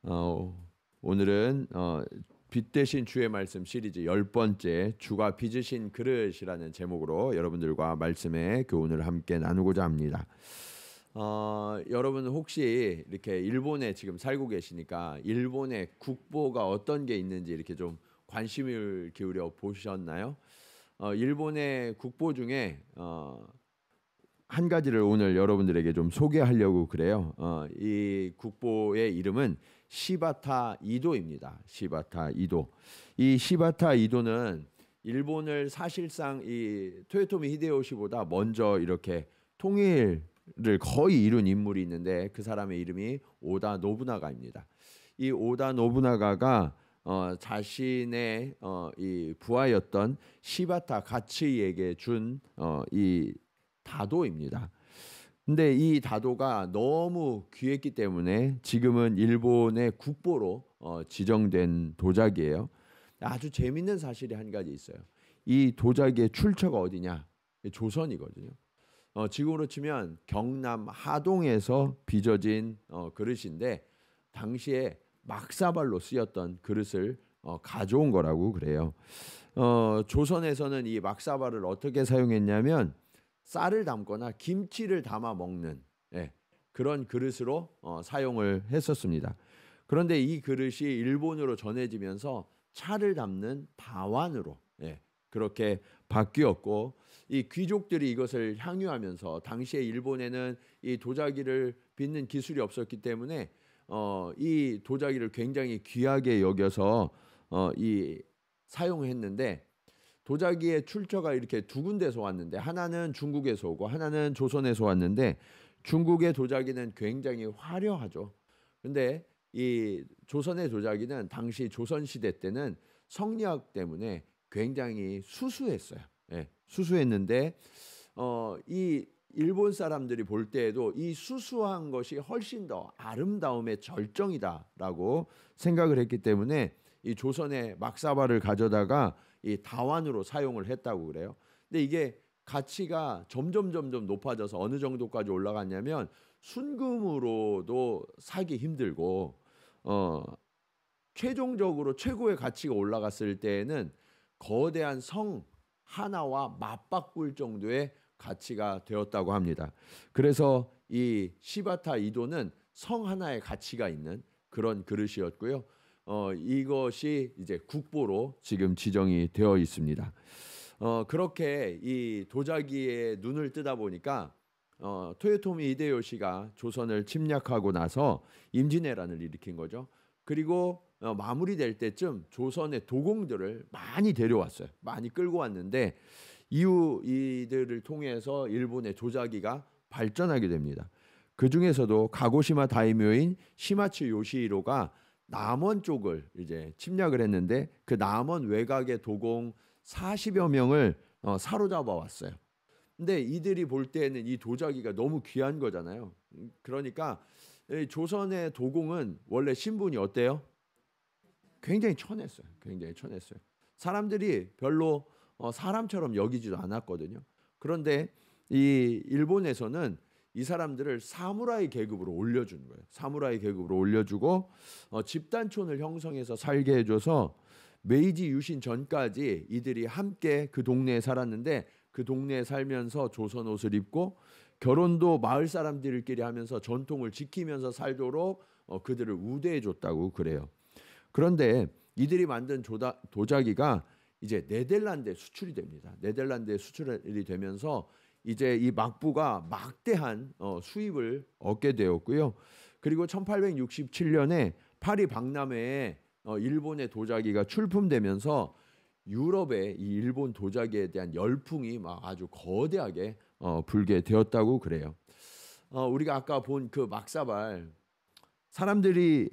어, 오늘은 빛 대신 주의 말씀 시리즈 10번째 주가 빚으신 그릇이라는 제목으로 여러분들과 말씀의 교훈을 함께 나누고자 합니다. 여러분 혹시 이렇게 일본에 지금 살고 계시니까 일본의 국보가 어떤 게 있는지 이렇게 좀 관심을 기울여 보셨나요? 일본의 국보 중에 한 가지를 오늘 여러분들에게 좀 소개하려고 그래요. 이 국보의 이름은 시바타 이도입니다. 시바타 이도. 이 시바타 이도는 일본을 사실상 이 토요토미 히데요시보다 먼저 이렇게 통일을 거의 이룬 인물이 있는데 그 사람의 이름이 오다 노부나가입니다. 이 오다 노부나가가 자신의 이 부하였던 시바타 가츠이에게 준 이 다도입니다. 근데 이 다도가 너무 귀했기 때문에 지금은 일본의 국보로 지정된 도자기예요. 아주 재밌는 사실이 한 가지 있어요. 이 도자기의 출처가 어디냐? 조선이거든요. 지금으로 치면 경남 하동에서 빚어진 그릇인데 당시에 막사발로 쓰였던 그릇을 가져온 거라고 그래요. 조선에서는 이 막사발을 어떻게 사용했냐면 쌀을 담거나 김치를 담아 먹는 그런 그릇으로 사용을 했었습니다. 그런데 이 그릇이 일본으로 전해지면서 차를 담는 다완으로 그렇게 바뀌었고 이 귀족들이 이것을 향유하면서 당시에 일본에는 이 도자기를 빚는 기술이 없었기 때문에 이 도자기를 굉장히 귀하게 여겨서 이 사용했는데 도자기의 출처가 이렇게 두 군데서 왔는데 하나는 중국에서 오고 하나는 조선에서 왔는데 중국의 도자기는 굉장히 화려하죠. 근데 이 조선의 도자기는 당시 조선 시대 때는 성리학 때문에 굉장히 수수했어요. 수수했는데 이 일본 사람들이 볼 때에도 이 수수한 것이 훨씬 더 아름다움의 절정이다라고 생각을 했기 때문에 이 조선의 막사발을 가져다가 이 다완으로 사용을 했다고 그래요. 근데 이게 가치가 점점 높아져서 어느 정도까지 올라갔냐면 순금으로도 사기 힘들고 최종적으로 최고의 가치가 올라갔을 때에는 거대한 성 하나와 맞바꿀 정도의 가치가 되었다고 합니다. 그래서 이 시바타 이도는 성 하나의 가치가 있는 그런 그릇이었고요. 이것이 이제 국보로 지금 지정이 되어 있습니다. 그렇게 이 도자기에 눈을 뜨다 보니까 토요토미 히데요시가 조선을 침략하고 나서 임진왜란을 일으킨 거죠. 그리고 마무리될 때쯤 조선의 도공들을 많이 데려왔어요. 많이 끌고 왔는데 이후 이들을 통해서 일본의 도자기가 발전하게 됩니다. 그 중에서도 가고시마 다이묘인 시마츠 요시히로가 남원 쪽을 이제 침략을 했는데 그 남원 외곽의 도공 40여 명을 사로잡아 왔어요. 근데 이들이 볼 때는 이 도자기가 너무 귀한 거잖아요. 그러니까 이 조선의 도공은 원래 신분이 어때요? 굉장히 천했어요. 굉장히 천했어요. 사람들이 별로 사람처럼 여기지도 않았거든요. 그런데 이 일본에서는 이 사람들을 사무라이 계급으로 올려준 거예요. 사무라이 계급으로 올려주고 집단촌을 형성해서 살게 해줘서 메이지 유신 전까지 이들이 함께 그 동네에 살았는데 그 동네에 살면서 조선 옷을 입고 결혼도 마을 사람들끼리 하면서 전통을 지키면서 살도록 그들을 우대해 줬다고 그래요. 그런데 이들이 만든 도자기가 이제 네덜란드에 수출이 됩니다. 네덜란드에 수출이 되면서 이제 이 막부가 막대한 수입을 얻게 되었고요. 그리고 1867년에 파리 박람회에 일본의 도자기가 출품되면서 유럽의 이 일본 도자기에 대한 열풍이 막 아주 거대하게 불게 되었다고 그래요. 우리가 아까 본 그 막사발 사람들이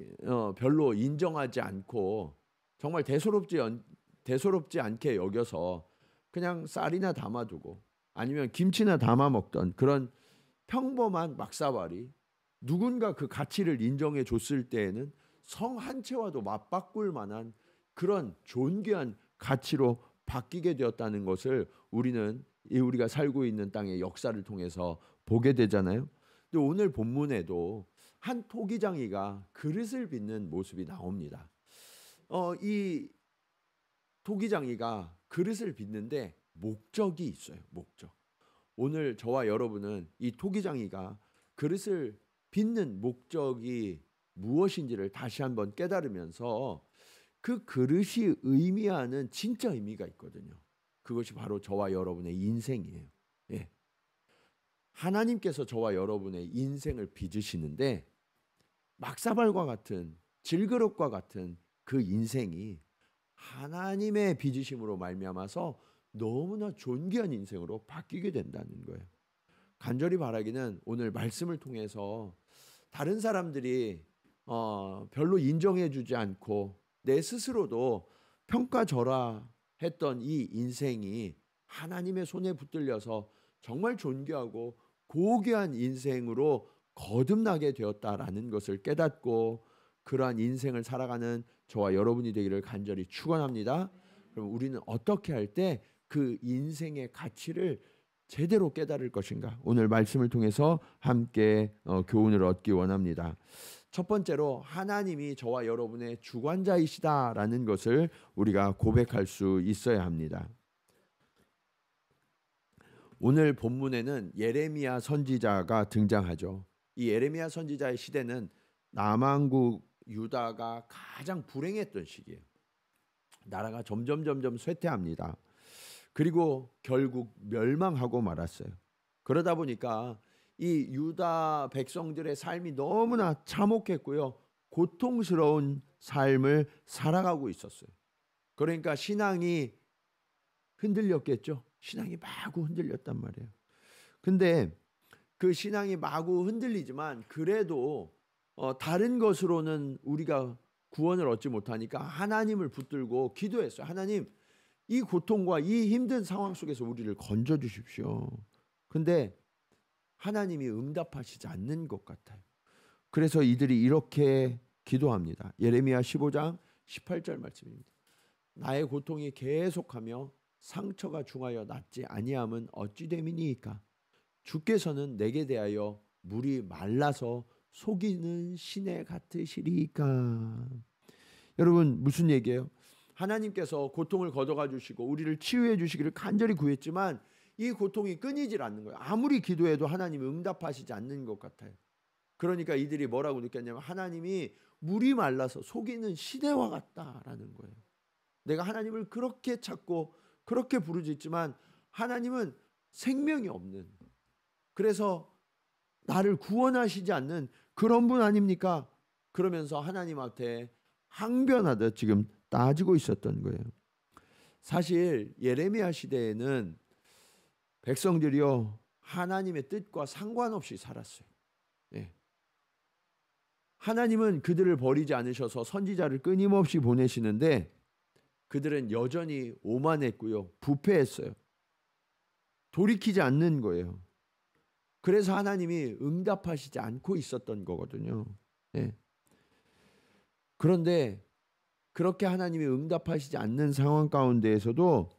별로 인정하지 않고 정말 대수롭지 않게 여겨서 그냥 쌀이나 담아두고 아니면 김치나 담아 먹던 그런 평범한 막사발이 누군가 그 가치를 인정해 줬을 때에는 성 한 채와도 맞바꿀 만한 그런 존귀한 가치로 바뀌게 되었다는 것을 우리는 우리가 살고 있는 땅의 역사를 통해서 보게 되잖아요. 근데 오늘 본문에도 한 토기장이가 그릇을 빚는 모습이 나옵니다. 이 토기장이가 그릇을 빚는데 목적이 있어요. 목적. 오늘 저와 여러분은 이 토기장이가 그릇을 빚는 목적이 무엇인지를 다시 한번 깨달으면서 그 그릇이 의미하는 진짜 의미가 있거든요. 그것이 바로 저와 여러분의 인생이에요. 예. 하나님께서 저와 여러분의 인생을 빚으시는데 막사발과 같은 질그릇과 같은 그 인생이 하나님의 빚으심으로 말미암아서 너무나 존귀한 인생으로 바뀌게 된다는 거예요. 간절히 바라기는 오늘 말씀을 통해서 다른 사람들이 별로 인정해주지 않고 내 스스로도 평가절하했던 이 인생이 하나님의 손에 붙들려서 정말 존귀하고 고귀한 인생으로 거듭나게 되었다라는 것을 깨닫고 그러한 인생을 살아가는 저와 여러분이 되기를 간절히 축원합니다. 그럼 우리는 어떻게 할 때 그 인생의 가치를 제대로 깨달을 것인가? 오늘 말씀을 통해서 함께 교훈을 얻기 원합니다. 첫 번째로 하나님이 저와 여러분의 주관자이시다라는 것을 우리가 고백할 수 있어야 합니다. 오늘 본문에는 예레미야 선지자가 등장하죠. 이 예레미야 선지자의 시대는 남왕국 유다가 가장 불행했던 시기예요. 나라가 점점 쇠퇴합니다. 그리고 결국 멸망하고 말았어요. 그러다 보니까 이 유다 백성들의 삶이 너무나 참혹했고요. 고통스러운 삶을 살아가고 있었어요. 그러니까 신앙이 흔들렸겠죠. 신앙이 마구 흔들렸단 말이에요. 근데 그 신앙이 마구 흔들리지만 그래도 다른 것으로는 우리가 구원을 얻지 못하니까 하나님을 붙들고 기도했어요. 하나님, 이 고통과 이 힘든 상황 속에서 우리를 건져 주십시오. 근데 하나님이 응답하시지 않는 것 같아요. 그래서 이들이 이렇게 기도합니다. 예레미야 15장 18절 말씀입니다. 나의 고통이 계속하며 상처가 중하여 낫지 아니함은 어찌 됨이니이까? 주께서는 내게 대하여 물이 말라서 속이는 시내 같으시리까? 여러분, 무슨 얘기예요? 하나님께서 고통을 걷어가 주시고 우리를 치유해 주시기를 간절히 구했지만 이 고통이 끊이질 않는 거예요. 아무리 기도해도 하나님이 응답하시지 않는 것 같아요. 그러니까 이들이 뭐라고 느꼈냐면 하나님이 물이 말라서 속이는 시내와 같다라는 거예요. 내가 하나님을 그렇게 찾고 그렇게 부르짖지만 하나님은 생명이 없는, 그래서 나를 구원하시지 않는 그런 분 아닙니까? 그러면서 하나님 앞에 항변하듯 지금 따지고 있었던 거예요. 사실 예레미야 시대에는 백성들이요 하나님의 뜻과 상관없이 살았어요. 예. 하나님은 그들을 버리지 않으셔서 선지자를 끊임없이 보내시는데 그들은 여전히 오만했고요, 부패했어요. 돌이키지 않는 거예요. 그래서 하나님이 응답하시지 않고 있었던 거거든요. 예. 그런데 그렇게 하나님이 응답하시지 않는 상황 가운데에서도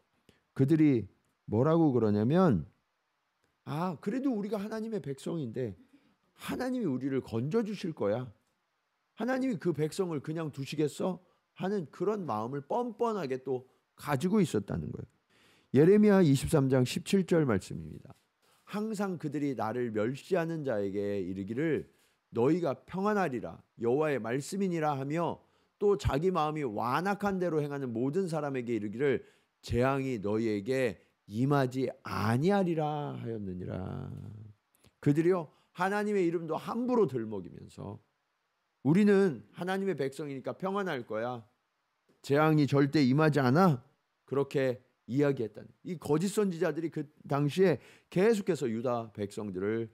그들이 뭐라고 그러냐면 그래도 우리가 하나님의 백성인데 하나님이 우리를 건져주실 거야. 하나님이 그 백성을 그냥 두시겠어? 하는 그런 마음을 뻔뻔하게 또 가지고 있었다는 거예요. 예레미야 23장 17절 말씀입니다. 항상 그들이 나를 멸시하는 자에게 이르기를 너희가 평안하리라 여호와의 말씀이니라 하며 또 자기 마음이 완악한 대로 행하는 모든 사람에게 이르기를 재앙이 너희에게 임하지 아니하리라 하였느니라. 그들이요 하나님의 이름도 함부로 들먹이면서 우리는 하나님의 백성이니까 평안할 거야, 재앙이 절대 임하지 않아, 그렇게 이야기했다는, 이 거짓 선지자들이 그 당시에 계속해서 유다 백성들을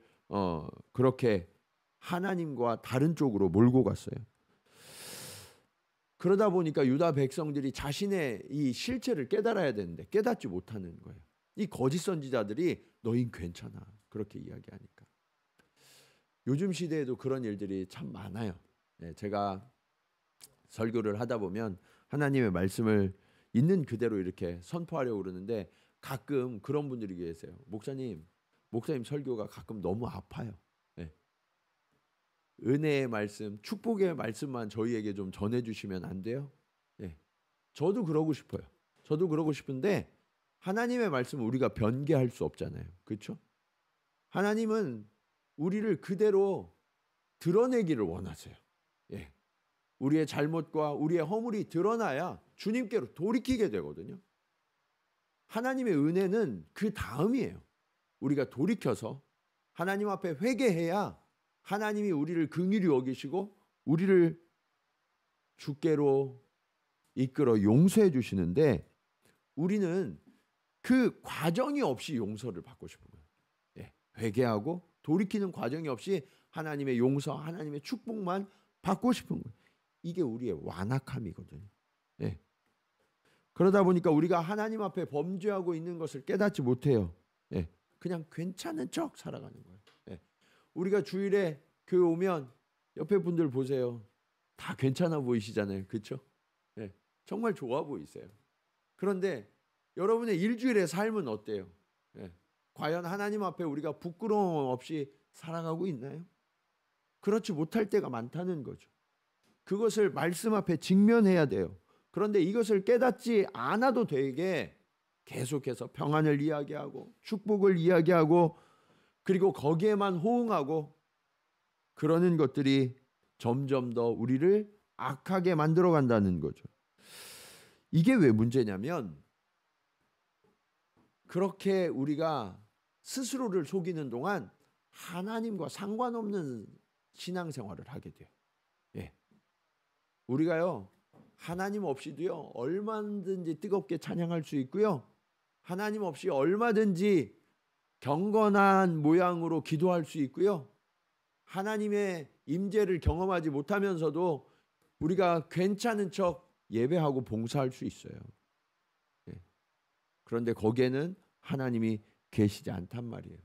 그렇게 하나님과 다른 쪽으로 몰고 갔어요. 그러다 보니까 유다 백성들이 자신의 이 실체를 깨달아야 되는데 깨닫지 못하는 거예요. 이 거짓 선지자들이 너흰 괜찮아 그렇게 이야기하니까. 요즘 시대에도 그런 일들이 참 많아요. 제가 설교를 하다 보면 하나님의 말씀을 있는 그대로 이렇게 선포하려고 그러는데 가끔 그런 분들이 계세요. 목사님 설교가 가끔 너무 아파요. 은혜의 말씀, 축복의 말씀만 저희에게 좀 전해주시면 안 돼요? 예. 저도 그러고 싶어요. 저도 그러고 싶은데 하나님의 말씀을 우리가 변개할 수 없잖아요. 그렇죠? 하나님은 우리를 그대로 드러내기를 원하세요. 예. 우리의 잘못과 우리의 허물이 드러나야 주님께로 돌이키게 되거든요. 하나님의 은혜는 그 다음이에요. 우리가 돌이켜서 하나님 앞에 회개해야 하나님이 우리를 긍휼히 여기시고 우리를 주께로 이끌어 용서해 주시는데 우리는 그 과정이 없이 용서를 받고 싶은 거예요. 예, 회개하고 돌이키는 과정이 없이 하나님의 용서, 하나님의 축복만 받고 싶은 거예요. 이게 우리의 완악함이거든요. 예. 그러다 보니까 우리가 하나님 앞에 범죄하고 있는 것을 깨닫지 못해요. 예. 그냥 괜찮은 척 살아가는 거예요. 예. 우리가 주일에 교회 오면 옆에 분들 보세요. 다 괜찮아 보이시잖아요. 그렇죠? 예. 정말 좋아 보이세요. 그런데 여러분의 일주일의 삶은 어때요? 예. 과연 하나님 앞에 우리가 부끄러움 없이 살아가고 있나요? 그렇지 못할 때가 많다는 거죠. 그것을 말씀 앞에 직면해야 돼요. 그런데 이것을 깨닫지 않아도 되게 계속해서 평안을 이야기하고 축복을 이야기하고 그리고 거기에만 호응하고 그러는 것들이 점점 더 우리를 악하게 만들어 간다는 거죠. 이게 왜 문제냐면 그렇게 우리가 스스로를 속이는 동안 하나님과 상관없는 신앙생활을 하게 돼요. 예. 우리가요 하나님 없이도요 얼마든지 뜨겁게 찬양할 수 있고요. 하나님 없이 얼마든지 경건한 모양으로 기도할 수 있고요. 하나님의 임재를 경험하지 못하면서도 우리가 괜찮은 척 예배하고 봉사할 수 있어요. 예. 그런데 거기에는 하나님이 계시지 않단 말이에요.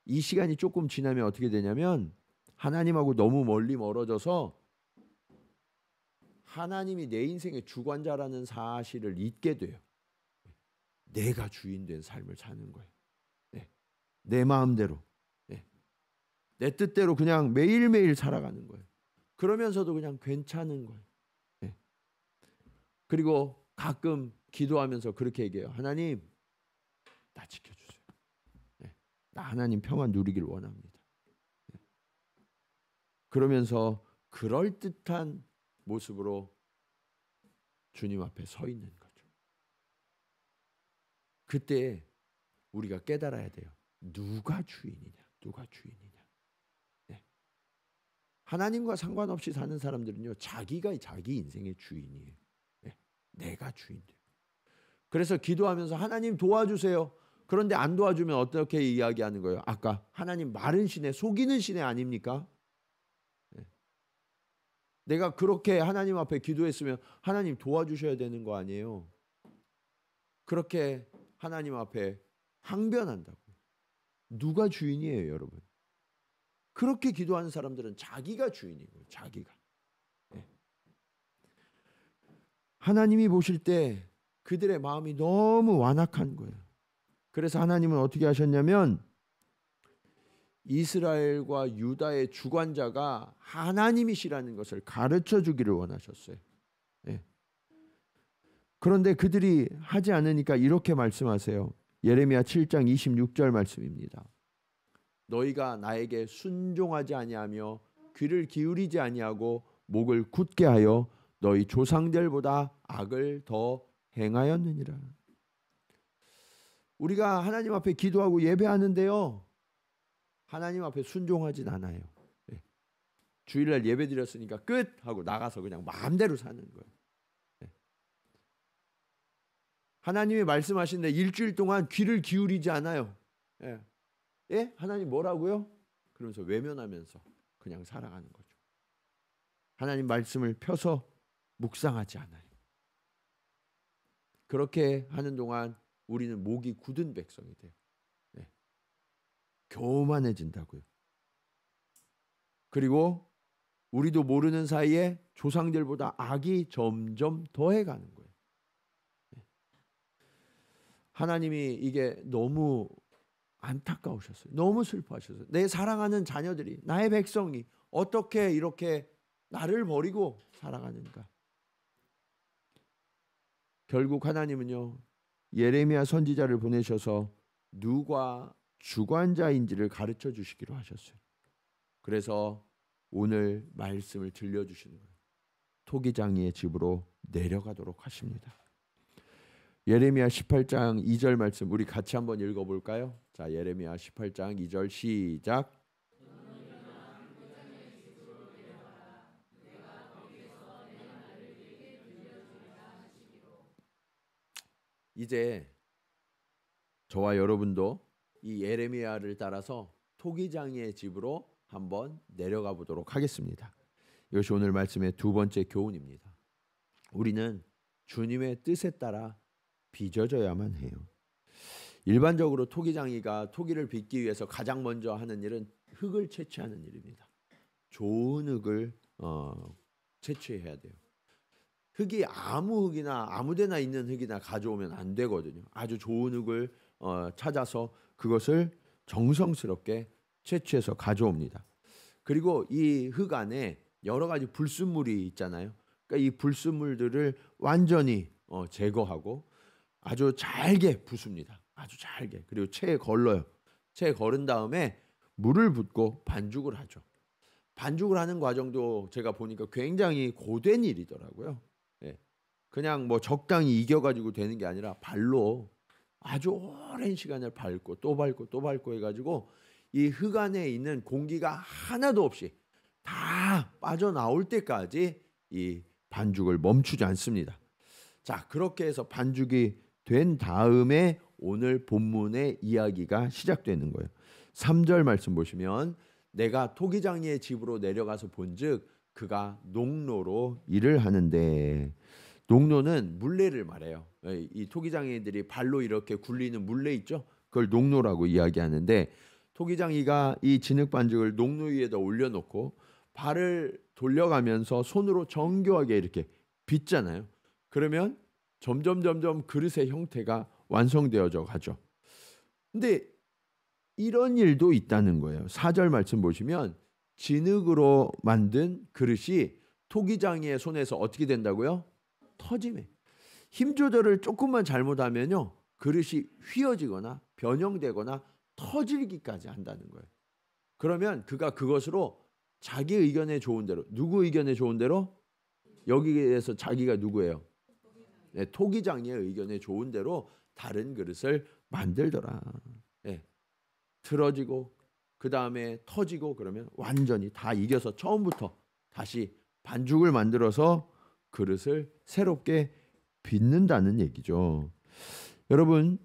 이 시간이 조금 지나면 어떻게 되냐면 하나님하고 너무 멀리 멀어져서 하나님이 내 인생의 주관자라는 사실을 잊게 돼요. 내가 주인된 삶을 사는 거예요. 네. 내 마음대로, 네. 내 뜻대로 그냥 매일매일 살아가는 거예요. 그러면서도 그냥 괜찮은 거예요. 네. 그리고 가끔 기도하면서 그렇게 얘기해요. 하나님, 나 지켜주세요. 네. 나 하나님 평안 누리길 원합니다. 네. 그러면서 그럴듯한 모습으로 주님 앞에 서 있는 거죠. 그때 우리가 깨달아야 돼요. 누가 주인이냐? 누가 주인이냐? 네. 하나님과 상관없이 사는 사람들은요. 자기가 자기 인생의 주인이에요. 네. 내가 주인들. 그래서 기도하면서 하나님 도와주세요. 그런데 안 도와주면 어떻게 이야기하는 거예요? 아까 하나님 마른 시내, 속이는 시내 아닙니까? 내가 그렇게 하나님 앞에 기도했으면 하나님 도와주셔야 되는 거 아니에요? 그렇게 하나님 앞에 항변한다고. 누가 주인이에요, 여러분? 그렇게 기도하는 사람들은 자기가 주인이고요. 자기가. 네. 하나님이 보실 때 그들의 마음이 너무 완악한 거예요. 그래서 하나님은 어떻게 하셨냐면 이스라엘과 유다의 주관자가 하나님이시라는 것을 가르쳐 주기를 원하셨어요. 네. 그런데 그들이 하지 않으니까 이렇게 말씀하세요. 예레미야 7장 26절 말씀입니다. 너희가 나에게 순종하지 아니하며 귀를 기울이지 아니하고 목을 굳게 하여 너희 조상들보다 악을 더 행하였느니라. 우리가 하나님 앞에 기도하고 예배하는데요. 하나님 앞에 순종하진 않아요. 네. 주일날 예배 드렸으니까 끝 하고 나가서 그냥 마음대로 사는 거예요. 네. 하나님이 말씀하시는데 일주일 동안 귀를 기울이지 않아요. 예? 예? 하나님 뭐라고요? 그러면서 외면하면서 그냥 살아가는 거죠. 하나님 말씀을 펴서 묵상하지 않아요. 그렇게 하는 동안 우리는 목이 굳은 백성이 돼요. 네. 교만해진다고요. 그리고 우리도 모르는 사이에 조상들보다 악이 점점 더해가는 거예요. 네. 하나님이 이게 너무 안타까우셨어요. 너무 슬퍼하셨어요. 내 사랑하는 자녀들이, 나의 백성이 어떻게 이렇게 나를 버리고 살아가는가? 결국 하나님은요, 예레미야 선지자를 보내셔서 누가 주관자인지를 가르쳐 주시기로 하셨어요. 그래서 오늘 말씀을 들려주시는 거예요. 토기장이의 집으로 내려가도록 하십니다. 예레미야 18장 2절 말씀 우리 같이 한번 읽어볼까요? 자, 예레미야 18장 2절 시작. 이제 저와 여러분도 이 예레미야를 따라서 토기장이의 집으로 한번 내려가 보도록 하겠습니다. 이것이 오늘 말씀의 두 번째 교훈입니다. 우리는 주님의 뜻에 따라 빚어져야만 해요. 일반적으로 토기장이가 토기를 빚기 위해서 가장 먼저 하는 일은 흙을 채취하는 일입니다. 좋은 흙을 채취해야 돼요. 흙이 아무 흙이나 아무데나 있는 흙이나 가져오면 안 되거든요. 아주 좋은 흙을 찾아서 그것을 정성스럽게 채취해서 가져옵니다. 그리고 이 흙 안에 여러 가지 불순물이 있잖아요. 그러니까 이 불순물들을 완전히 제거하고 아주 잘게 부숩니다. 아주 잘게. 그리고 체에 걸러요. 체에 걸은 다음에 물을 붓고 반죽을 하죠. 반죽을 하는 과정도 제가 보니까 굉장히 고된 일이더라고요. 예. 그냥 뭐 적당히 이겨가지고 되는 게 아니라 발로 아주 오랜 시간을 밟고 또 밟고 또 밟고 해가지고 이 흙 안에 있는 공기가 하나도 없이 다 빠져나올 때까지 이 반죽을 멈추지 않습니다. 자, 그렇게 해서 반죽이 된 다음에 오늘 본문의 이야기가 시작되는 거예요. 3절 말씀 보시면 내가 토기장이의 집으로 내려가서 본즉 그가 농로로 일을 하는데, 농로는 물레를 말해요. 이 토기장이들이 발로 이렇게 굴리는 물레 있죠? 그걸 농로라고 이야기하는데, 토기장이가 이 진흙 반죽을 농로 위에다 올려놓고 발을 돌려가면서 손으로 정교하게 이렇게 빚잖아요. 그러면 점점 그릇의 형태가 완성되어져 가죠. 근데 이런 일도 있다는 거예요. 4절 말씀 보시면 진흙으로 만든 그릇이 토기장이의 손에서 어떻게 된다고요? 터지네. 힘 조절을 조금만 잘못하면요, 그릇이 휘어지거나 변형되거나 터지기까지 한다는 거예요. 그러면 그가 그것으로 자기 의견에 좋은 대로, 누구 의견에 좋은 대로? 여기에서 자기가 누구예요? 네, 토기장이의 의견에 좋은 대로 다른 그릇을 만들더라. 네. 틀어지고 그 다음에 터지고 그러면 완전히 다 이겨서 처음부터 다시 반죽을 만들어서 그릇을 새롭게 빚는다는 얘기죠. 여러분,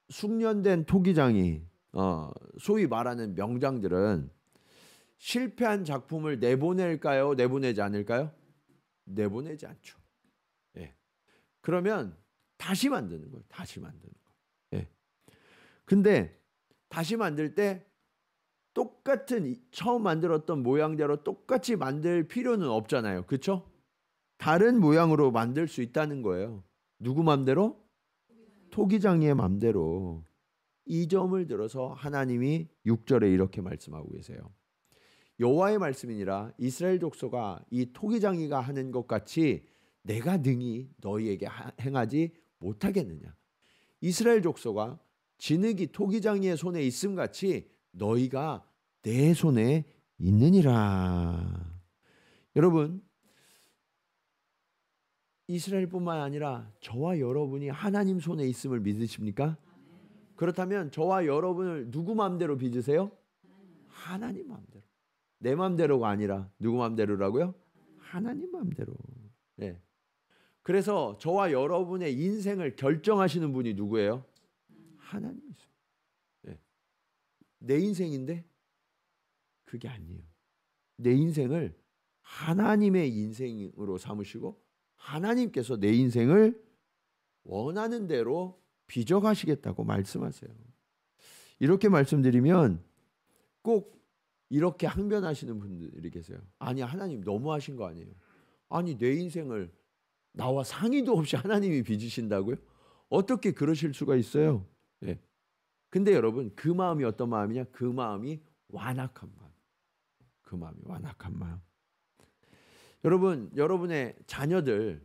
숙련된 토기장이 소위 말하는 명장들은 실패한 작품을 내보낼까요? 내보내지 않을까요? 내보내지 않죠. 예. 그러면 다시 만드는 거예요. 다시 만드는 거. 예. 근데 다시 만들 때 똑같은 처음 만들었던 모양대로 똑같이 만들 필요는 없잖아요. 그렇죠? 다른 모양으로 만들 수 있다는 거예요. 누구 맘대로? 토기장이의 맘대로. 이 점을 들어서 하나님이 6절에 이렇게 말씀하고 계세요. 여호와의 말씀이니라 이스라엘 족속아, 이 토기장이가 하는 것 같이 내가 능히 너희에게 행하지 못하겠느냐. 이스라엘 족속아, 진흙이 토기장이의 손에 있음 같이 너희가 내 손에 있느니라. 여러분, 이스라엘뿐만 아니라 저와 여러분이 하나님 손에 있음을 믿으십니까? 그렇다면 저와 여러분을 누구 마음대로 빚으세요? 하나님 마음대로. 내 마음대로가 아니라 누구 마음대로라고요? 하나님 마음대로. 네. 그래서 저와 여러분의 인생을 결정하시는 분이 누구예요? 하나님이세요. 네. 내 인생인데 그게 아니에요. 내 인생을 하나님의 인생으로 삼으시고 하나님께서 내 인생을 원하는 대로 빚어가시겠다고 말씀하세요. 이렇게 말씀드리면 꼭 이렇게 항변하시는 분들이 계세요. 아니, 하나님 너무하신 거 아니에요? 아니, 내 인생을 나와 상의도 없이 하나님이 빚으신다고요? 어떻게 그러실 수가 있어요? 예. 근데 여러분, 그 마음이 어떤 마음이냐? 그 마음이 완악한 마음. 그 마음이 완악한 마음. 여러분, 여러분의 자녀들이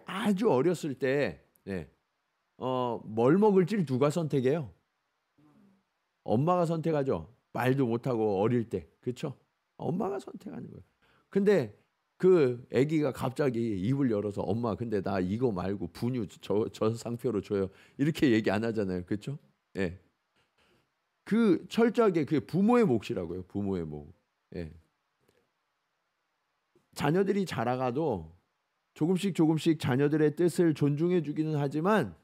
아주 어렸을 때 뭘 먹을지를 누가 선택해요? 엄마가 선택하죠. 말도 못하고 어릴 때. 그렇죠? 엄마가 선택하는 거예요. 근데 그 아기가 갑자기 입을 열어서 엄마 근데 나 이거 말고 분유 저 상표로 줘요. 이렇게 얘기 안 하잖아요. 그렇죠? 예. 그 철저하게 그게 부모의 몫이라고요. 부모의 몫. 예. 자녀들이 자라가도 조금씩 자녀들의 뜻을 존중해 주기는 하지만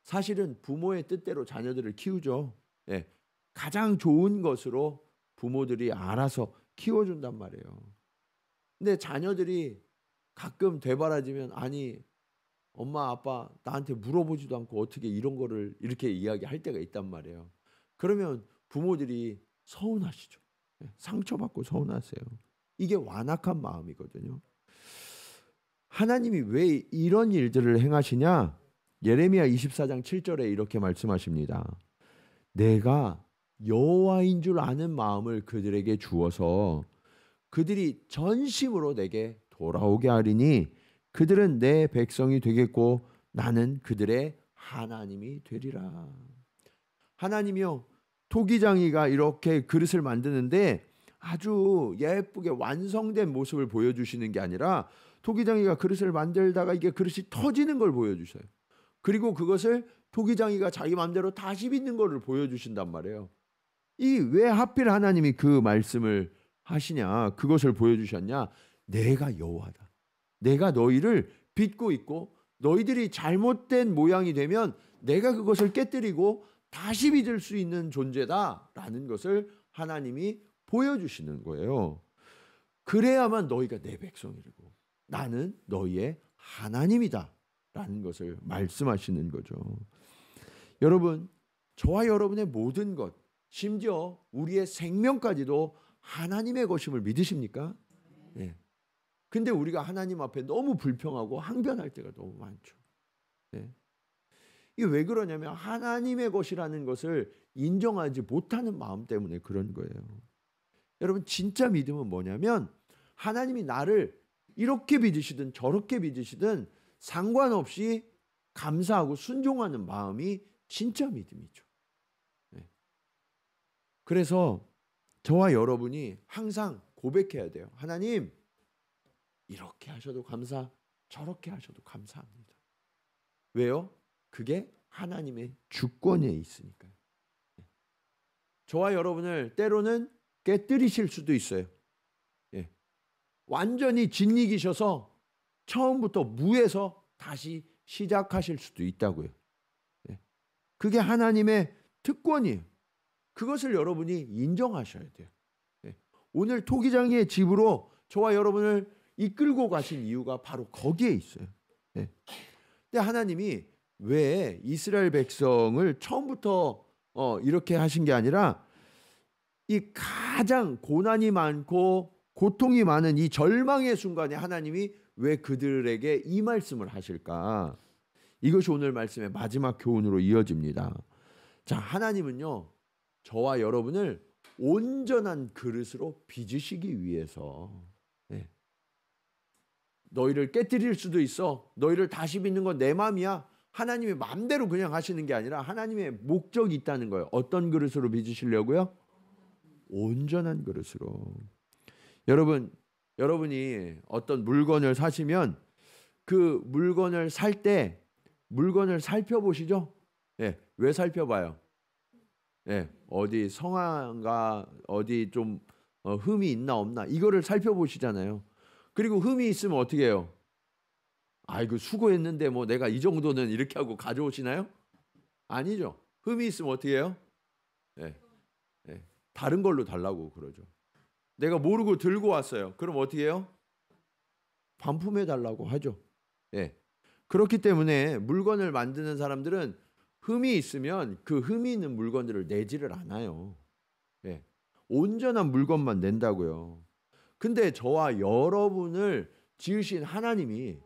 사실은 부모의 뜻대로 자녀들을 키우죠. 예. 가장 좋은 것으로 부모들이 알아서 키워준단 말이에요. 근데 자녀들이 가끔 되바라지면 아니 엄마 아빠 나한테 물어보지도 않고 어떻게 이런 거를 이렇게 이야기할 때가 있단 말이에요. 그러면 부모들이 서운하시죠. 상처받고 서운하세요. 이게 완악한 마음이거든요. 하나님이 왜 이런 일들을 행하시냐? 예레미야 24장 7절에 이렇게 말씀하십니다. 내가 여호와인 줄 아는 마음을 그들에게 주어서 그들이 전심으로 내게 돌아오게 하리니 그들은 내 백성이 되겠고 나는 그들의 하나님이 되리라. 하나님이요, 토기장이가 이렇게 그릇을 만드는데 아주 예쁘게 완성된 모습을 보여주시는 게 아니라 토기장이가 그릇을 만들다가 이게 그릇이 터지는 걸 보여주셔요. 그리고 그것을 토기장이가 자기 마음대로 다시 빚는 것을 보여주신단 말이에요. 이 왜 하필 하나님이 그 말씀을 하시냐, 그것을 보여주셨냐? 내가 여호와다. 내가 너희를 빚고 있고 너희들이 잘못된 모양이 되면 내가 그것을 깨뜨리고 다시 빚을 수 있는 존재다라는 것을 하나님이 보여주시는 거예요. 그래야만 너희가 내 백성이고 나는 너희의 하나님이다 라는 것을 말씀하시는 거죠. 여러분, 저와 여러분의 모든 것, 심지어 우리의 생명까지도 하나님의 것임을 믿으십니까? 네. 근데 우리가 하나님 앞에 너무 불평하고 항변할 때가 너무 많죠. 네. 이게 왜 그러냐면 하나님의 것이라는 것을 인정하지 못하는 마음 때문에 그런 거예요. 여러분, 진짜 믿음은 뭐냐면 하나님이 나를 이렇게 빚으시든 저렇게 빚으시든 상관없이 감사하고 순종하는 마음이 진짜 믿음이죠. 네. 그래서 저와 여러분이 항상 고백해야 돼요. 하나님, 이렇게 하셔도 감사, 저렇게 하셔도 감사합니다. 왜요? 그게 하나님의 주권에 있으니까요. 저와 여러분을 때로는 깨뜨리실 수도 있어요. 예. 완전히 짓이기셔서 처음부터 무에서 다시 시작하실 수도 있다고요. 예. 그게 하나님의 특권이에요. 그것을 여러분이 인정하셔야 돼요. 예. 오늘 토기장의 집으로 저와 여러분을 이끌고 가신 이유가 바로 거기에 있어요. 예. 근데 하나님이 왜 이스라엘 백성을 처음부터 이렇게 하신 게 아니라 이 가장 고난이 많고 고통이 많은 이 절망의 순간에 하나님이 왜 그들에게 이 말씀을 하실까? 이것이 오늘 말씀의 마지막 교훈으로 이어집니다. 자, 하나님은요, 저와 여러분을 온전한 그릇으로 빚으시기 위해서 너희를 깨뜨릴 수도 있어. 너희를 다시 빚는 건 내 마음이야. 하나님의 마음대로 그냥 하시는 게 아니라 하나님의 목적이 있다는 거예요. 어떤 그릇으로 빚으시려고요? 온전한 그릇으로. 여러분이 어떤 물건을 사시면 그 물건을 살 때 물건을 살펴보시죠? 예, 왜 살펴봐요? 예, 어디 성한가 어디 좀 흠이 있나 없나 이거를 살펴보시잖아요. 그리고 흠이 있으면 어떻게 해요? 아이고 수고했는데 뭐 내가 이 정도는 이렇게 하고 가져오시나요? 아니죠. 흠이 있으면 어떻게 해요? 예, 예, 다른 걸로 달라고 그러죠. 내가 모르고 들고 왔어요. 그럼 어떻게 해요? 반품해 달라고 하죠. 예. 그렇기 때문에 물건을 만드는 사람들은 흠이 있으면 그 흠이 있는 물건들을 내지를 않아요. 예. 온전한 물건만 낸다고요. 근데 저와 여러분을 지으신 하나님이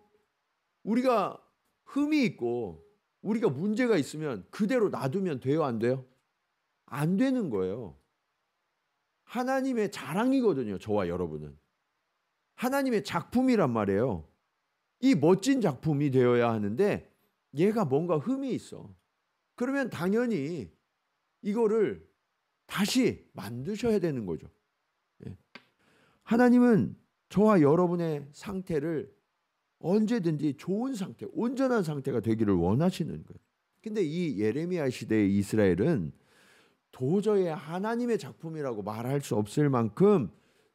우리가 흠이 있고 우리가 문제가 있으면 그대로 놔두면 돼요, 안 돼요? 안 되는 거예요. 하나님의 자랑이거든요. 저와 여러분은. 하나님의 작품이란 말이에요. 이 멋진 작품이 되어야 하는데 얘가 뭔가 흠이 있어. 그러면 당연히 이거를 다시 만드셔야 되는 거죠. 하나님은 저와 여러분의 상태를 언제든지 좋은 상태, 온전한 상태가 되기를 원하시는 거예요. 근데 이 예레미야 시대의 이스라엘은 도저히 하나님의 작품이라고 말할 수 없을 만큼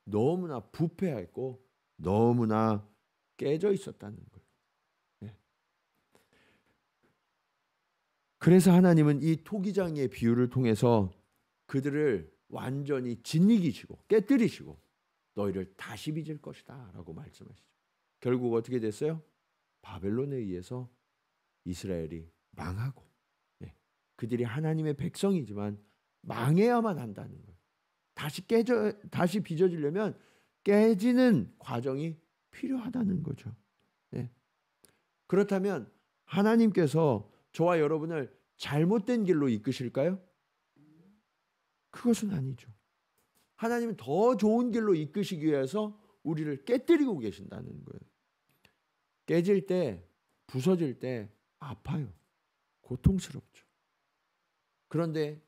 너무나 부패했고 너무나 깨져 있었다는 거예요. 그래서 하나님은 이 토기장의 비유를 통해서 그들을 완전히 진이기시고 깨뜨리시고 너희를 다시 빚을 것이다 라고 말씀하시죠. 결국 어떻게 됐어요? 바벨론에 의해서 이스라엘이 망하고 그들이 하나님의 백성이지만 망해야만 한다는 거예요. 다시 빚어지려면 깨지는 과정이 필요하다는 거죠. 그렇다면 하나님께서 저와 여러분을 잘못된 길로 이끄실까요? 그것은 아니죠. 하나님은 더 좋은 길로 이끄시기 위해서 우리를 깨뜨리고 계신다는 거예요. 깨질 때, 부서질 때 아파요. 고통스럽죠. 그런데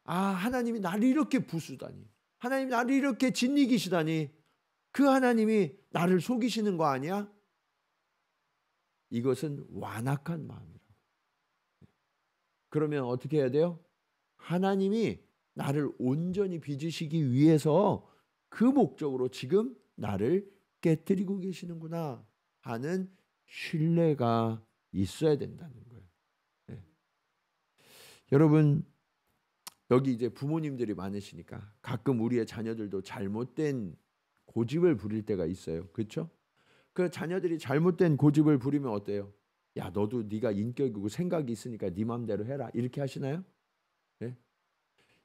하나님이 나를 이렇게 부수다니, 하나님이 나를 이렇게 짓이기시다니, 그 하나님이 나를 속이시는 거 아니야? 이것은 완악한 마음이라고. 그러면 어떻게 해야 돼요? 하나님이 나를 온전히 빚으시기 위해서 그 목적으로 지금 나를 깨뜨리고 계시는구나 하는 신뢰가 있어야 된다는 거예요. 여러분, 여기 이제 부모님들이 많으시니까 가끔 우리의 자녀들도 잘못된 고집을 부릴 때가 있어요. 그렇죠? 그 자녀들이 잘못된 고집을 부리면 어때요? 야, 너도 네가 인격이고 생각이 있으니까 네 마음대로 해라. 이렇게 하시나요? 네?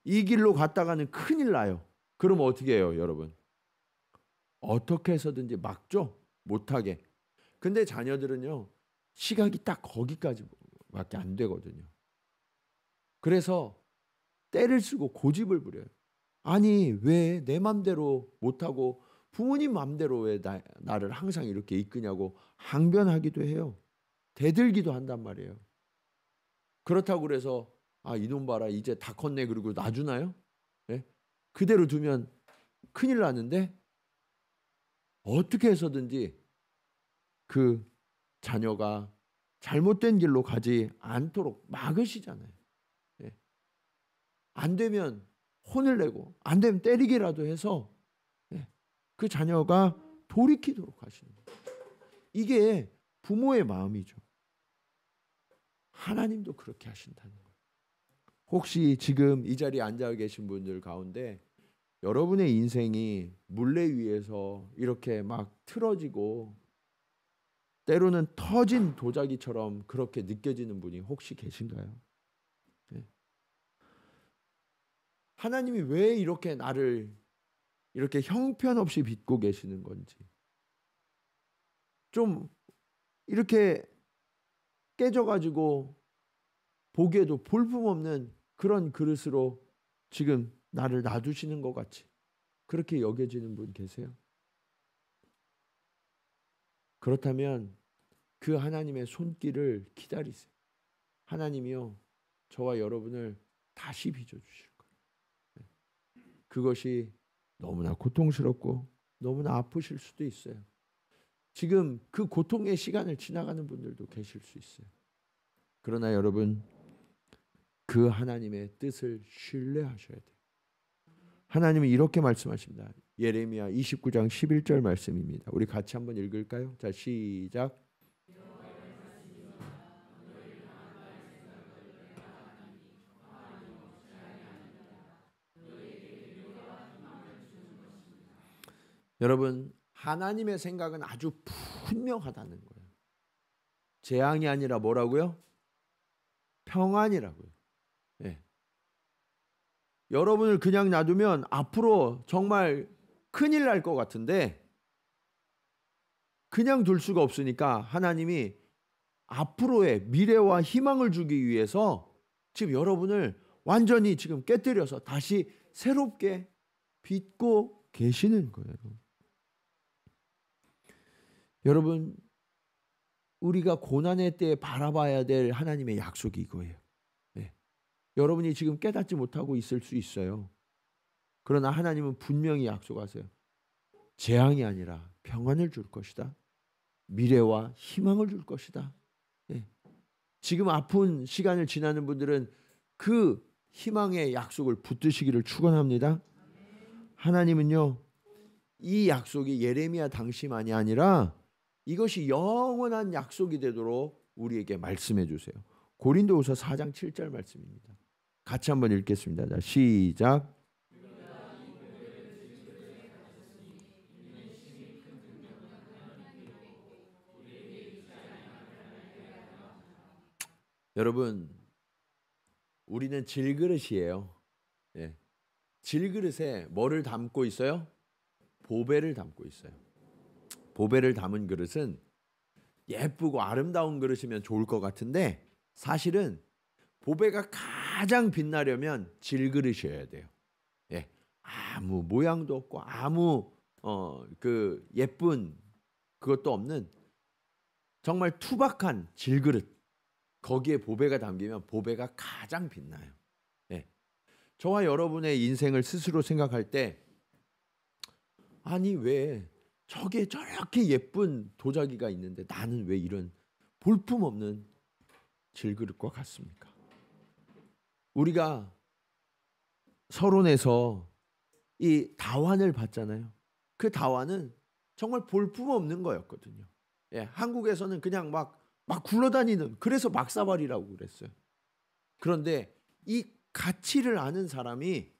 이 길로 갔다가는 큰일 나요. 그러면 어떻게 해요, 여러분? 어떻게 해서든지 막죠? 못하게. 근데 자녀들은요, 시각이 딱 거기까지밖에 안 되거든요. 그래서 때를 쓰고 고집을 부려요. 아니, 왜 내 맘대로 못하고 부모님 맘대로 왜 나를 항상 이렇게 이끄냐고 항변하기도 해요. 대들기도 한단 말이에요. 그렇다고 그래서 이놈 봐라, 이제 다 컸네, 그리고 놔주나요? 네? 그대로 두면 큰일 나는데 어떻게 해서든지 그 자녀가 잘못된 길로 가지 않도록 막으시잖아요. 안 되면 혼을 내고 안 되면 때리기라도 해서 그 자녀가 돌이키도록 하시는 거예요. 이게 부모의 마음이죠. 하나님도 그렇게 하신다는 거예요. 혹시 지금 이 자리에 앉아 계신 분들 가운데 여러분의 인생이 물레 위에서 이렇게 막 틀어지고 때로는 터진 도자기처럼 그렇게 느껴지는 분이 혹시 계신가요? 하나님이 왜 이렇게 나를 이렇게 형편없이 빚고 계시는 건지, 좀 이렇게 깨져가지고 보기에도 볼품없는 그런 그릇으로 지금 나를 놔두시는 것 같이 그렇게 여겨지는 분 계세요? 그렇다면 그 하나님의 손길을 기다리세요. 하나님이요, 저와 여러분을 다시 빚어주실 거예요. 그것이 너무나 고통스럽고 너무나 아프실 수도 있어요. 지금 그 고통의 시간을 지나가는 분들도 계실 수 있어요. 그러나 여러분, 그 하나님의 뜻을 신뢰하셔야 돼요. 하나님은 이렇게 말씀하십니다. 예레미야 29장 11절 말씀입니다. 우리 같이 한번 읽을까요? 자, 시작. 여러분, 하나님의 생각은 아주 분명하다는 거예요. 재앙이 아니라 뭐라고요? 평안이라고요. 여러분을 그냥 놔두면 앞으로 정말 큰일 날 것 같은데 그냥 둘 수가 없으니까 하나님이 앞으로의 미래와 희망을 주기 위해서 지금 여러분을 완전히 지금 깨뜨려서 다시 새롭게 빚고 계시는 거예요. 여러분, 우리가 고난의 때에 바라봐야 될 하나님의 약속이 이거예요. 네. 여러분이 지금 깨닫지 못하고 있을 수 있어요. 그러나 하나님은 분명히 약속하세요. 재앙이 아니라 평안을 줄 것이다. 미래와 희망을 줄 것이다. 네. 지금 아픈 시간을 지나는 분들은 그 희망의 약속을 붙드시기를 축원합니다. 하나님은요, 이 약속이 예레미야 당시만이 아니라 이것이 영원한 약속이 되도록 우리에게 말씀해 주세요. 고린도후서 4장 7절 말씀입니다. 같이 한번 읽겠습니다. 자, 시작. 여러분, 우리는 질그릇이에요. 예. 질그릇에 뭐를 담고 있어요? 보배를 담고 있어요. 보배를 담은 그릇은 예쁘고 아름다운 그릇이면 좋을 것 같은데 사실은 보배가 가장 빛나려면 질그릇이어야 돼요. 예. 아무 모양도 없고 아무 그 예쁜 그것도 없는 정말 투박한 질그릇, 거기에 보배가 담기면 보배가 가장 빛나요. 예. 저와 여러분의 인생을 스스로 생각할 때, 아니 왜 저게 저렇게 예쁜 도자기가 있는데 나는 왜 이런 볼품없는 질그릇과 같습니까? 우리가 서론에서 이 다환을 봤잖아요. 그 다환은 정말 볼품없는 거였거든요. 예, 한국에서는 그냥 막 굴러다니는, 그래서 막사발이라고 그랬어요. 그런데 이 가치를 아는 사람이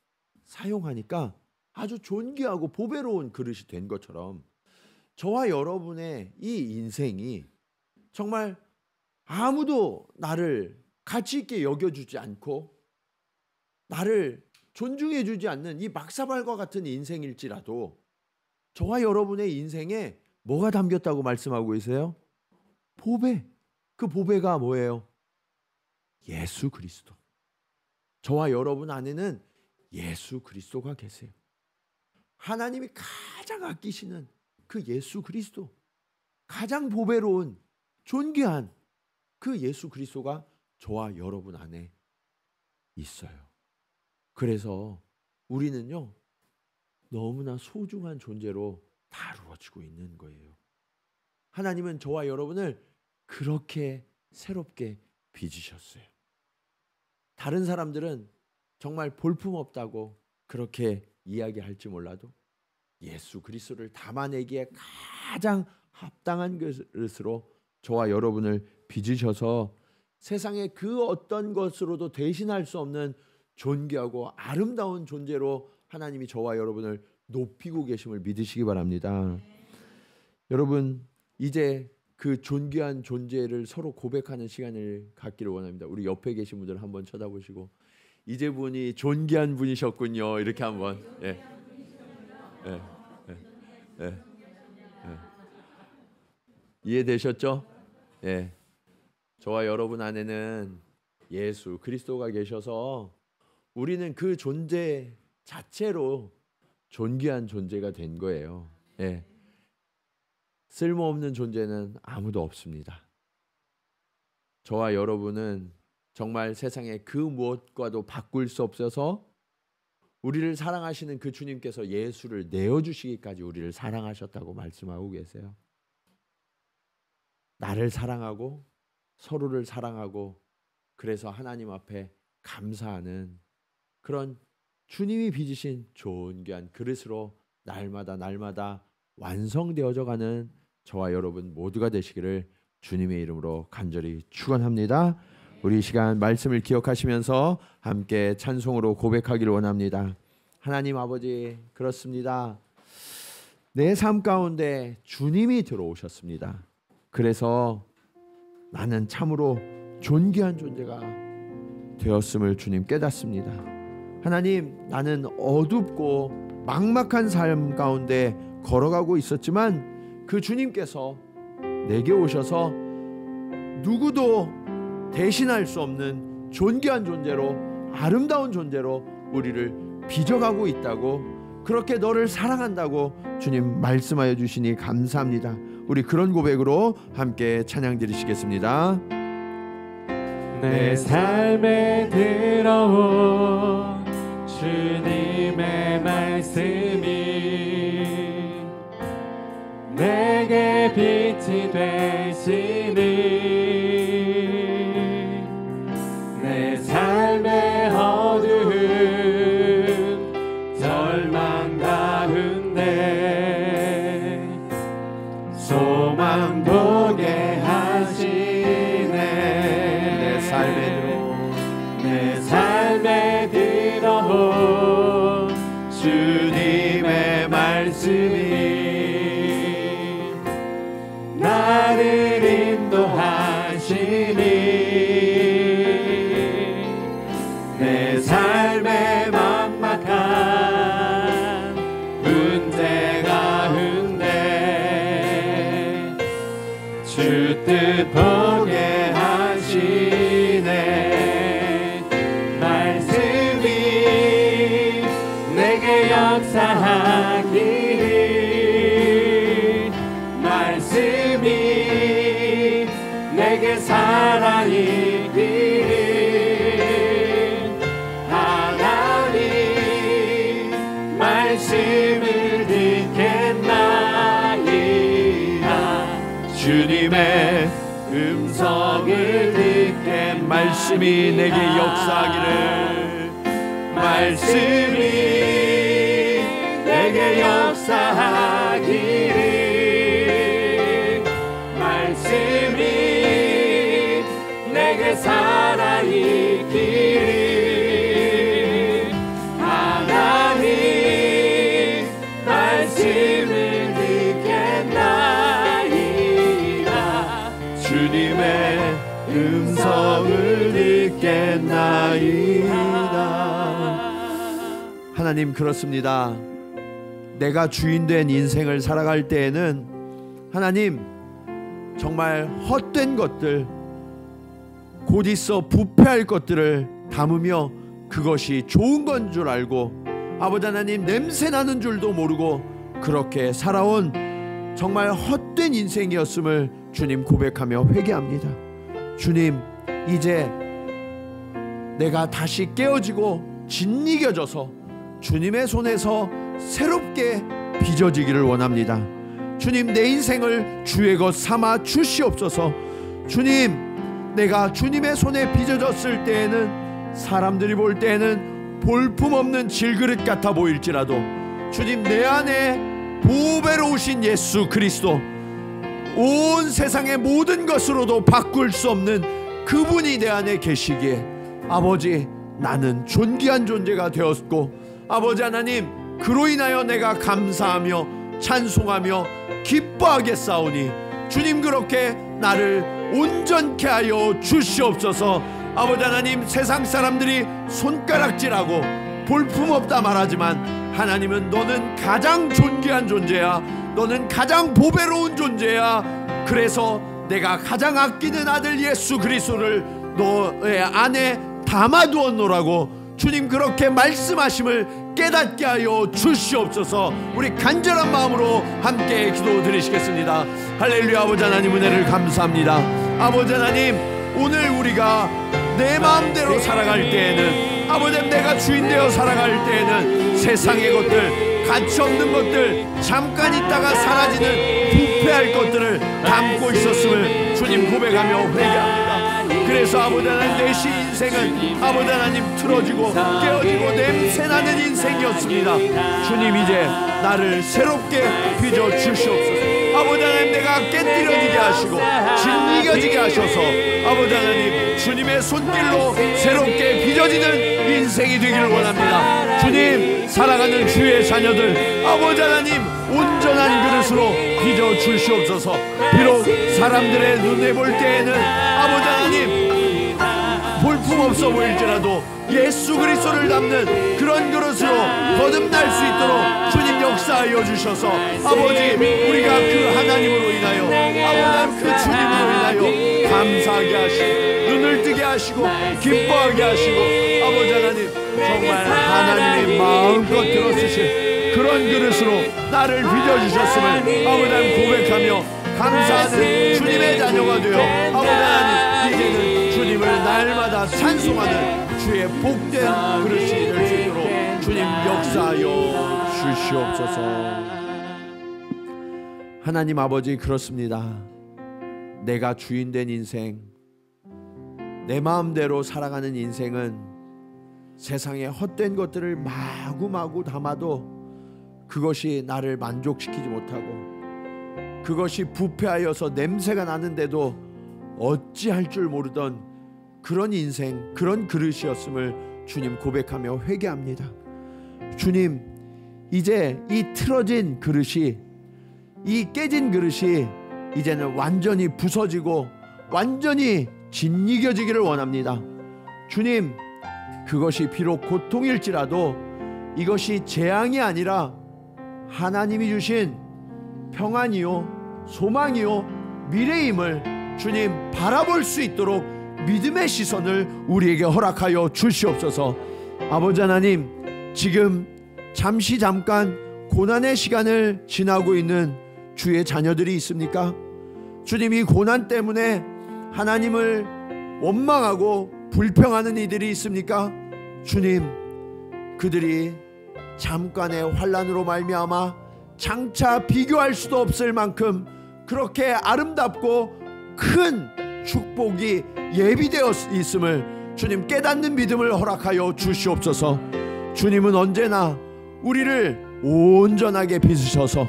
사용하니까 아주 존귀하고 보배로운 그릇이 된 것처럼 저와 여러분의 이 인생이 정말 아무도 나를 가치 있게 여겨주지 않고 나를 존중해주지 않는 이 막사발과 같은 인생일지라도 저와 여러분의 인생에 뭐가 담겼다고 말씀하고 계세요? 보배. 그 보배가 뭐예요? 예수 그리스도. 저와 여러분 안에는 예수 그리스도가 계세요. 하나님이 가장 아끼시는 그 예수 그리스도, 가장 보배로운 존귀한 그 예수 그리스도가 저와 여러분 안에 있어요. 그래서 우리는요, 너무나 소중한 존재로 다루어지고 있는 거예요. 하나님은 저와 여러분을 그렇게 새롭게 빚으셨어요. 다른 사람들은 정말 볼품없다고 그렇게 이야기할지 몰라도 예수 그리스도를 담아내기에 가장 합당한 그릇으로 저와 여러분을 빚으셔서 세상의 그 어떤 것으로도 대신할 수 없는 존귀하고 아름다운 존재로 하나님이 저와 여러분을 높이고 계심을 믿으시기 바랍니다. 여러분, 이제 그 존귀한 존재를 서로 고백하는 시간을 갖기를 원합니다. 우리 옆에 계신 분들 한번 쳐다보시고, 이제 분이 존귀한 분이셨군요. 이렇게 한번. 예. 예. 예. 예. 이해되셨죠? 예. 저와 여러분 안에는 예수 그리스도가 계셔서 우리는 그 존재 자체로 존귀한 존재가 된 거예요. 예. 쓸모없는 존재는 아무도 없습니다. 저와 여러분은 정말 세상의 그 무엇과도 바꿀 수 없어서 우리를 사랑하시는 그 주님께서 예수를 내어주시기까지 우리를 사랑하셨다고 말씀하고 계세요. 나를 사랑하고 서로를 사랑하고 그래서 하나님 앞에 감사하는 그런 주님이 빚으신 존귀한 그릇으로 날마다 완성되어져 가는 저와 여러분 모두가 되시기를 주님의 이름으로 간절히 축원합니다. 우리 이 시간 말씀을 기억하시면서 함께 찬송으로 고백하기를 원합니다. 하나님 아버지, 그렇습니다. 내 삶 가운데 주님이 들어오셨습니다. 그래서 나는 참으로 존귀한 존재가 되었음을 주님 깨닫습니다. 하나님, 나는 어둡고 막막한 삶 가운데 걸어가고 있었지만 그 주님께서 내게 오셔서 누구도 대신할 수 없는 존귀한 존재로, 아름다운 존재로 우리를 빚어가고 있다고 그렇게 너를 사랑한다고 주님 말씀하여 주시니 감사합니다. 우리 그런 고백으로 함께 찬양 드리시겠습니다. 내 삶에 들어온 주님의 말씀이 내게 빛이 되시니 내 삶의 어두운 절망 가운데 소망 보게 하시네. 내 삶에 들어온 주님의 말씀이 나를 인도하시니 내 삶의 막막한 문제 가운데 주 뜻 보게 하시네. 말씀이 내게 역사하기를 말씀이 내게 살아있기를 하나님 말씀을 듣겠나이다. 주님의 음성을 듣게 말씀이 내게 역사하기를 말씀이 내게 역사하기를 말씀이 내게 살아있기를 하나님 말씀을 듣겠나이다. 주님의 음성을 듣겠나이다. 하나님, 그렇습니다. 내가 주인된 인생을 살아갈 때에는 하나님 정말 헛된 것들, 곧 있어 부패할 것들을 담으며 그것이 좋은 건 줄 알고 아버지 하나님 냄새나는 줄도 모르고 그렇게 살아온 정말 헛된 인생이었음을 주님 고백하며 회개합니다. 주님, 이제 내가 다시 깨어지고 짓이겨져서 주님의 손에서 새롭게 빚어지기를 원합니다. 주님, 내 인생을 주의 것 삼아 주시옵소서. 주님, 내가 주님의 손에 빚어졌을 때에는 사람들이 볼 때에는 볼품없는 질그릇 같아 보일지라도 주님, 내 안에 보배로우신 예수 그리스도, 온 세상의 모든 것으로도 바꿀 수 없는 그분이 내 안에 계시기에 아버지, 나는 존귀한 존재가 되었고 아버지 하나님, 그로 인하여 내가 감사하며 찬송하며 기뻐하겠사오니 주님, 그렇게 나를 온전케 하여 주시옵소서. 아버지 하나님, 세상 사람들이 손가락질하고 볼품없다 말하지만 하나님은 너는 가장 존귀한 존재야. 너는 가장 보배로운 존재야. 그래서 내가 가장 아끼는 아들 예수 그리스도를 너의 안에 담아두었노라고 주님 그렇게 말씀하심을 깨닫게 하여 주시옵소서. 우리 간절한 마음으로 함께 기도드리시겠습니다. 할렐루야. 아버지 하나님, 은혜를 감사합니다. 아버지 하나님, 오늘 우리가 내 마음대로 살아갈 때에는 아버지 하나님, 내가 주인 되어 살아갈 때에는 세상의 것들, 가치 없는 것들, 잠깐 있다가 사라지는 부패할 것들을 담고 있었음을 주님 고백하며 회개합니다. 그래서 아버지 하나님, 내 인생은 아버지 하나님 틀어지고 깨어지고 냄새나는 인생이었습니다. 주님, 이제 나를 새롭게 빚어 주시옵소서. 아버지 하나님, 내가 깨뜨려지게 하시고 짓이겨지게 하셔서 아버지 하나님, 주님의 손길로 새롭게 빚어지는 인생이 되기를 원합니다. 주님, 살아가는 주의 자녀들 아버지 하나님, 온전한 그릇으로 빚어 주시옵소서. 비록 사람들의 눈에 볼 때에는 아버지 하나님 볼품없어 보일지라도 예수 그리스도를 담는 그런 그릇으로 거듭날 수 있도록 주님 역사하여 주셔서 아버지, 우리가 그 하나님으로 인하여 아버지 그 주님으로 인하여 감사하게 하시고 눈을 뜨게 하시고 기뻐하게 하시고 아버지 하나님, 정말 하나님의 마음껏 들어주실 그런 그릇으로 나를 빚어주셨음을 아버지 하나님 고백하며 감사하는 주님의 자녀가 되어 아버지 하나님 이제는 주님을 날마다 찬송하는 주의 복된 그릇이 될 수 있도록 주님 역사하여 주시옵소서. 하나님 아버지, 그렇습니다. 내가 주인된 인생, 내 마음대로 살아가는 인생은 세상에 헛된 것들을 마구마구 담아도 그것이 나를 만족시키지 못하고 그것이 부패하여서 냄새가 나는데도 어찌할 줄 모르던 그런 인생, 그런 그릇이었음을 주님 고백하며 회개합니다. 주님, 이제 이 틀어진 그릇이, 이 깨진 그릇이 이제는 완전히 부서지고 완전히 짓이겨지기를 원합니다. 주님, 그것이 비록 고통일지라도 이것이 재앙이 아니라 하나님이 주신 평안이요 소망이요 미래임을 주님 바라볼 수 있도록 믿음의 시선을 우리에게 허락하여 주시옵소서. 아버지 하나님, 지금 잠깐 고난의 시간을 지나고 있는 주의 자녀들이 있습니까? 주님, 이 고난 때문에 하나님을 원망하고 불평하는 이들이 있습니까? 주님, 그들이 잠깐의 환난으로 말미암아 장차 비교할 수도 없을 만큼 그렇게 아름답고 큰 축복이 예비되어 있음을 주님 깨닫는 믿음을 허락하여 주시옵소서. 주님은 언제나 우리를 온전하게 빚으셔서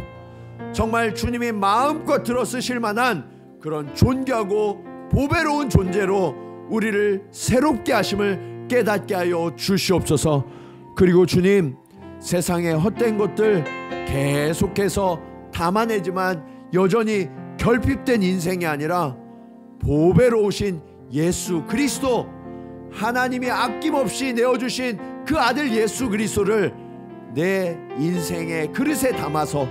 정말 주님이 마음껏 들어쓰실 만한 그런 존귀하고 보배로운 존재로 우리를 새롭게 하심을 깨닫게 하여 주시옵소서. 그리고 주님, 세상의 헛된 것들 계속해서 담아내지만 여전히 결핍된 인생이 아니라 보배로우신 예수 그리스도, 하나님이 아낌없이 내어주신 그 아들 예수 그리스도를 내 인생의 그릇에 담아서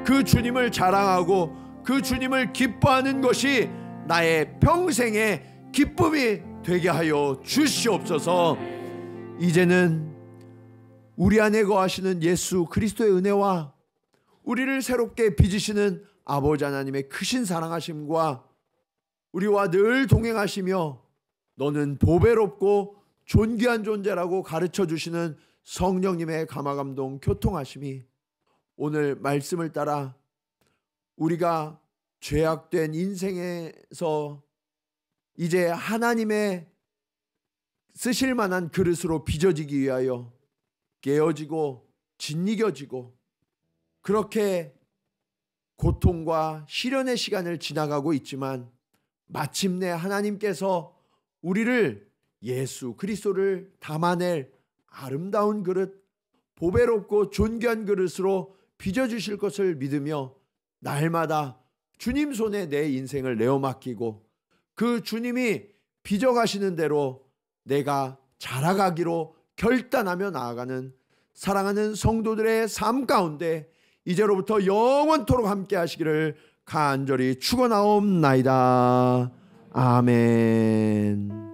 그 주님을 자랑하고 그 주님을 기뻐하는 것이 나의 평생의 기쁨이 되게 하여 주시옵소서. 이제는 우리 안에 거하시는 예수 그리스도의 은혜와 우리를 새롭게 빚으시는 아버지 하나님의 크신 사랑하심과 우리와 늘 동행하시며 너는 보배롭고 존귀한 존재라고 가르쳐 주시는 성령님의 감화감동 교통하심이 오늘 말씀을 따라 우리가 죄악된 인생에서 이제 하나님의 쓰실 만한 그릇으로 빚어지기 위하여 깨어지고 짓이겨지고 그렇게 고통과 시련의 시간을 지나가고 있지만 마침내 하나님께서 우리를 예수 그리스도를 담아낼 아름다운 그릇, 보배롭고 존귀한 그릇으로 빚어주실 것을 믿으며 날마다 주님 손에 내 인생을 내어 맡기고 그 주님이 빚어가시는 대로 내가 자라가기로 결단하며 나아가는 사랑하는 성도들의 삶 가운데 이제로부터 영원토록 함께 하시기를 간절히 축원하옵나이다. 아멘.